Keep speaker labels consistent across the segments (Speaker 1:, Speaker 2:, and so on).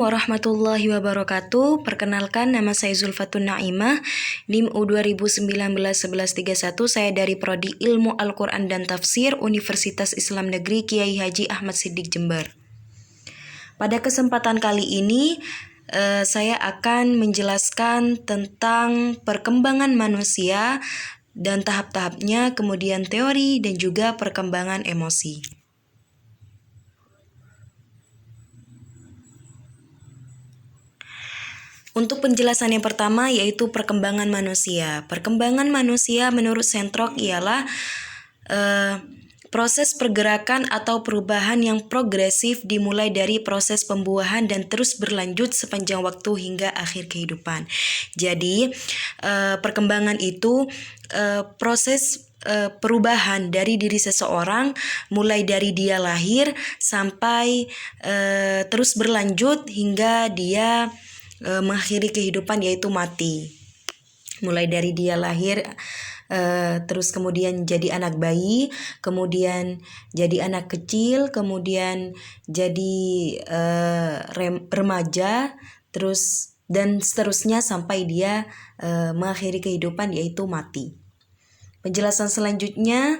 Speaker 1: Warahmatullahi wabarakatuh. Perkenalkan, nama saya Zulfatun Naimah, NIM U2019-1131. Saya dari Prodi Ilmu Al-Quran dan Tafsir, Universitas Islam Negeri Kiai Haji Ahmad Siddiq Jember. Pada kesempatan kali ini, saya akan menjelaskan tentang perkembangan manusia dan tahap-tahapnya, kemudian teori dan juga perkembangan emosi. Untuk penjelasan yang pertama yaitu perkembangan manusia. Perkembangan manusia menurut Sentrok ialah proses pergerakan atau perubahan yang progresif dimulai dari proses pembuahan dan terus berlanjut sepanjang waktu hingga akhir kehidupan. Jadi perkembangan itu proses perubahan dari diri seseorang mulai dari dia lahir sampai terus berlanjut hingga dia mengakhiri kehidupan yaitu mati. Mulai dari dia lahir terus kemudian jadi anak bayi, kemudian jadi anak kecil, kemudian jadi remaja, terus dan seterusnya sampai dia mengakhiri kehidupan yaitu mati. Penjelasan selanjutnya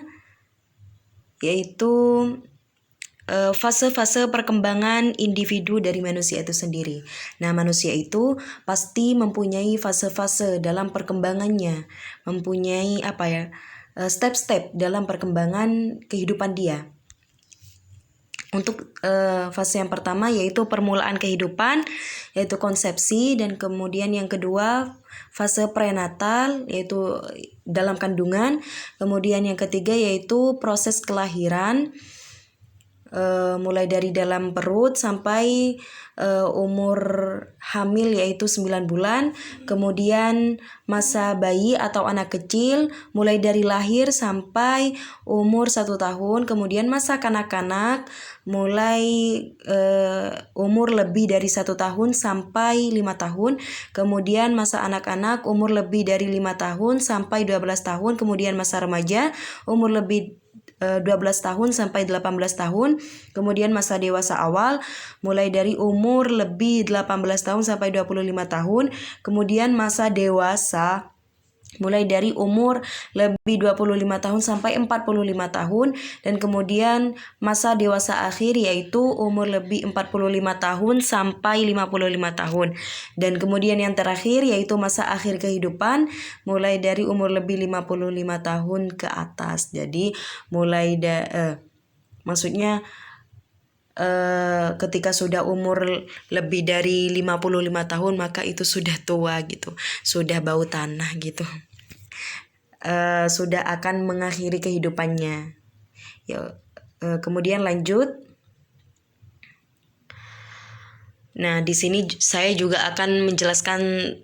Speaker 1: yaitu fase-fase perkembangan individu dari manusia itu sendiri. Nah, manusia itu pasti mempunyai fase-fase dalam perkembangannya, mempunyai step-step dalam perkembangan kehidupan dia. Untuk fase yang pertama yaitu permulaan kehidupan, yaitu konsepsi, dan kemudian yang kedua fase prenatal yaitu dalam kandungan, kemudian yang ketiga yaitu proses kelahiran, mulai dari dalam perut sampai umur hamil yaitu 9 bulan, kemudian masa bayi atau anak kecil mulai dari lahir sampai umur 1 tahun, kemudian masa kanak-kanak mulai umur lebih dari 1 tahun sampai 5 tahun, kemudian masa anak-anak umur lebih dari 5 tahun sampai 12 tahun, kemudian masa remaja umur lebih 12 tahun sampai 18 tahun, kemudian masa dewasa awal mulai dari umur lebih 18 tahun sampai 25 tahun, kemudian masa dewasa mulai dari umur lebih 25 tahun sampai 45 tahun, dan kemudian masa dewasa akhir yaitu umur lebih 45 tahun sampai 55 tahun, dan kemudian yang terakhir yaitu masa akhir kehidupan mulai dari umur lebih 55 tahun ke atas. Jadi mulai maksudnya ketika sudah umur lebih dari 55 tahun maka itu sudah tua gitu, sudah bau tanah gitu, sudah akan mengakhiri kehidupannya. Kemudian lanjut. Nah, di sini saya juga akan menjelaskan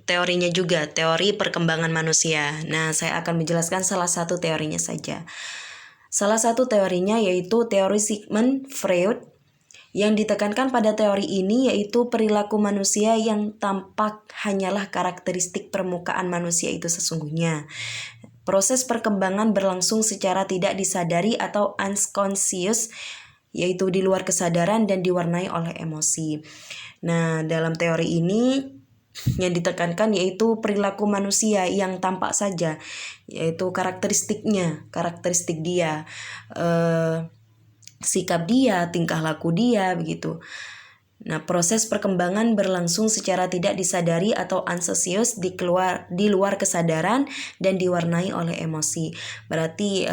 Speaker 1: teorinya juga, teori perkembangan manusia. Nah, saya akan menjelaskan salah satu teorinya saja. Salah satu teorinya yaitu teori Sigmund Freud. Yang ditekankan pada teori ini yaitu perilaku manusia yang tampak hanyalah karakteristik permukaan manusia itu sesungguhnya. Proses perkembangan berlangsung secara tidak disadari atau unconscious, yaitu di luar kesadaran dan diwarnai oleh emosi. Nah, dalam teori ini yang ditekankan yaitu perilaku manusia yang tampak saja, yaitu karakteristik dia, sikap dia, tingkah laku dia, begitu. Nah, proses perkembangan berlangsung secara tidak disadari atau unconscious di luar kesadaran dan diwarnai oleh emosi. Berarti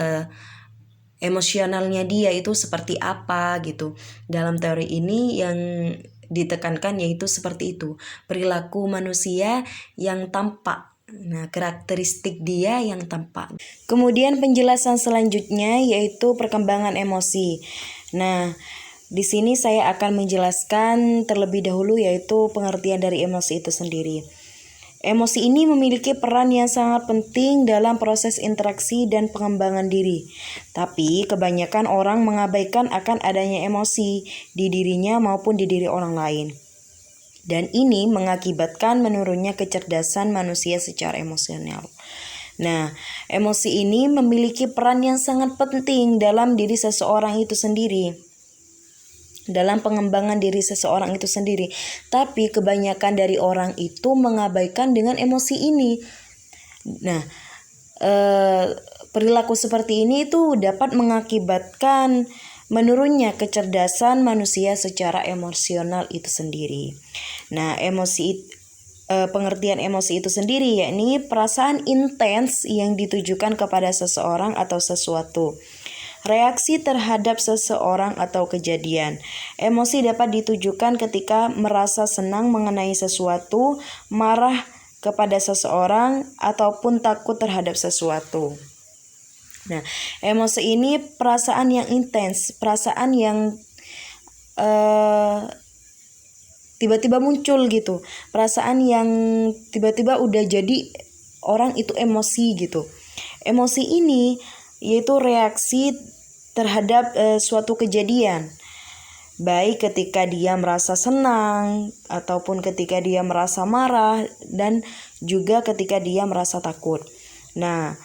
Speaker 1: emosionalnya dia itu seperti apa gitu. Dalam teori ini yang ditekankan yaitu seperti itu, perilaku manusia yang tampak. Nah, karakteristik dia yang tampak. Kemudian penjelasan selanjutnya yaitu perkembangan emosi. Nah, di sini saya akan menjelaskan terlebih dahulu yaitu pengertian dari emosi itu sendiri. Emosi ini memiliki peran yang sangat penting dalam proses interaksi dan pengembangan diri. Tapi kebanyakan orang mengabaikan akan adanya emosi di dirinya maupun di diri orang lain. Dan ini mengakibatkan menurunnya kecerdasan manusia secara emosional. Nah, emosi ini memiliki peran yang sangat penting dalam diri seseorang itu sendiri. dalam pengembangan diri seseorang itu sendiri. Tapi kebanyakan dari orang itu mengabaikan dengan emosi ini. Nah, perilaku seperti ini itu dapat mengakibatkan menurunnya kecerdasan manusia secara emosional itu sendiri. Nah, pengertian emosi itu sendiri yakni perasaan intens yang ditujukan kepada seseorang atau sesuatu. Reaksi terhadap seseorang atau kejadian. Emosi dapat ditujukan ketika merasa senang mengenai sesuatu, marah kepada seseorang, ataupun takut terhadap sesuatu. Nah, emosi ini perasaan yang intens, perasaan yang tiba-tiba muncul gitu, perasaan yang tiba-tiba udah jadi orang itu emosi gitu. Emosi ini yaitu reaksi terhadap suatu kejadian, baik ketika dia merasa senang ataupun ketika dia merasa marah dan juga ketika dia merasa takut. Nah,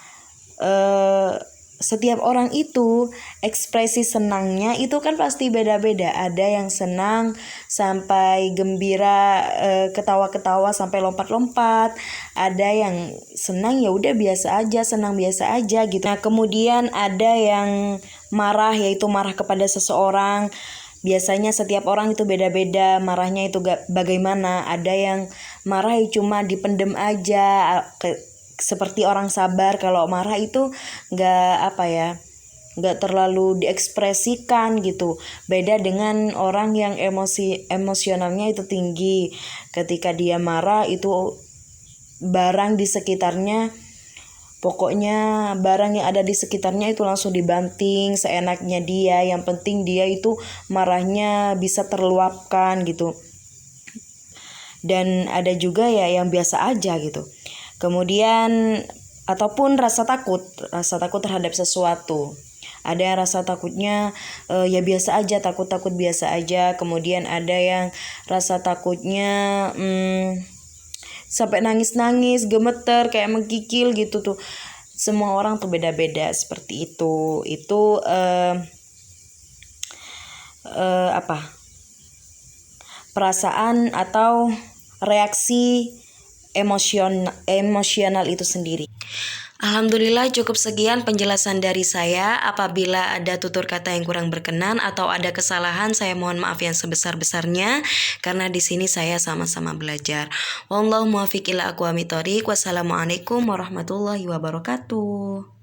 Speaker 1: setiap orang itu ekspresi senangnya itu kan pasti beda-beda. Ada yang senang sampai gembira, ketawa-ketawa sampai lompat-lompat. Ada yang senang ya udah biasa aja, senang biasa aja gitu. Nah, kemudian ada yang marah, yaitu marah kepada seseorang. Biasanya setiap orang itu beda-beda marahnya itu bagaimana. Ada yang marah cuma dipendem aja, seperti orang sabar. Kalau marah itu nggak terlalu diekspresikan gitu. Beda dengan orang yang emosionalnya itu tinggi. Ketika dia marah itu barang di sekitarnya, pokoknya barang yang ada di sekitarnya itu langsung dibanting seenaknya dia. Yang penting dia itu marahnya bisa terluapkan gitu. Dan ada juga ya yang biasa aja gitu. Kemudian ataupun rasa takut terhadap sesuatu. Ada yang rasa takutnya ya biasa aja, takut biasa aja. Kemudian ada yang rasa takutnya sampai nangis-nangis, gemeter, kayak menggigil gitu tuh. Semua orang tuh beda-beda seperti itu. Itu perasaan atau reaksi emosional itu sendiri. Alhamdulillah, cukup sekian penjelasan dari saya. Apabila ada tutur kata yang kurang berkenan atau ada kesalahan, saya mohon maaf yang sebesar-besarnya karena di sini saya sama-sama belajar. Wallahu muwaffiq ila aqwamit thoriq. Wassalamualaikum warahmatullahi wabarakatuh.